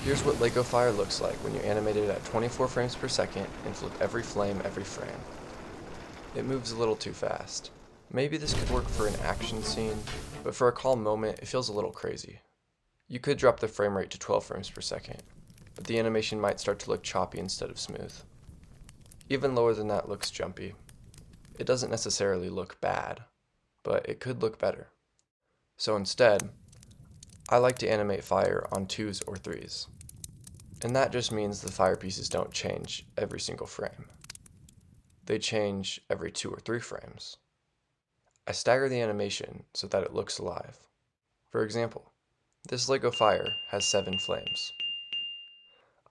Here's what LEGO Fire looks like when you animate it at 24 frames per second and flip every flame every frame. It moves a little too fast. Maybe this could work for an action scene, but for a calm moment it feels a little crazy. You could drop the frame rate to 12 frames per second, but the animation might start to look choppy instead of smooth. Even lower than that looks jumpy. It doesn't necessarily look bad, but it could look better. So instead, I like to animate fire on 2s or 3s. And that just means the fire pieces don't change every single frame. They change every 2 or 3 frames. I stagger the animation so that it looks alive. For example, this LEGO Fire has 7 flames.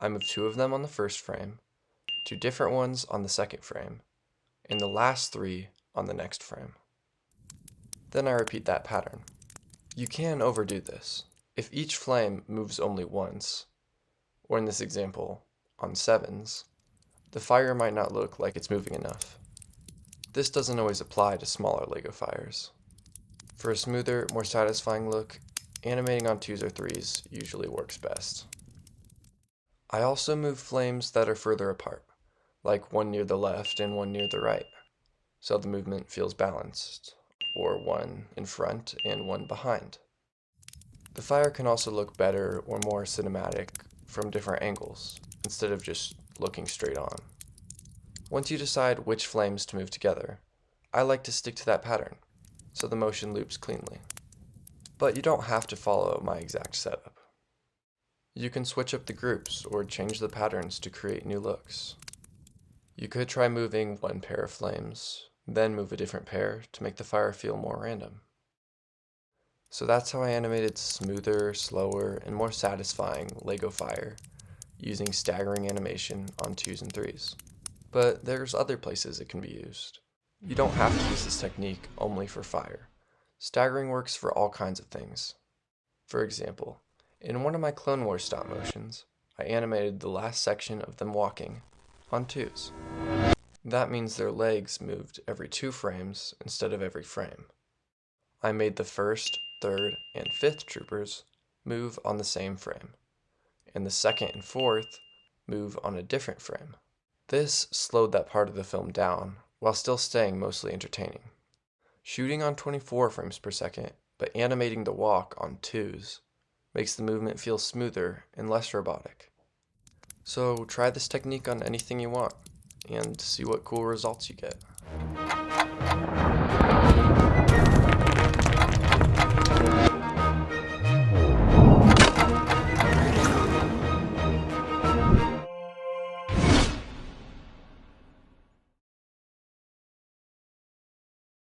I move 2 of them on the first frame, 2 different ones on the second frame, and the last 3 on the next frame. Then I repeat that pattern. You can overdo this. If each flame moves only once, or in this example, on 7s, the fire might not look like it's moving enough. This doesn't always apply to smaller LEGO fires. For a smoother, more satisfying look, animating on 2s or 3s usually works best. I also move flames that are further apart, like one near the left and one near the right, so the movement feels balanced, or one in front and one behind. The fire can also look better or more cinematic from different angles, instead of just looking straight on. Once you decide which flames to move together, I like to stick to that pattern, so the motion loops cleanly. But you don't have to follow my exact setup. You can switch up the groups or change the patterns to create new looks. You could try moving one pair of flames, then move a different pair to make the fire feel more random. So that's how I animated smoother, slower, and more satisfying LEGO Fire using staggering animation on 2s and 3s. But there's other places it can be used. You don't have to use this technique only for fire. Staggering works for all kinds of things. For example, in one of my Clone Wars stop motions, I animated the last section of them walking on 2s. That means their legs moved every 2 frames instead of every frame. I made the 1st, 3rd, and 5th troopers move on the same frame, and the 2nd and 4th move on a different frame. This slowed that part of the film down, while still staying mostly entertaining. Shooting on 24 frames per second, but animating the walk on 2s, makes the movement feel smoother and less robotic. So try this technique on anything you want, and see what cool results you get.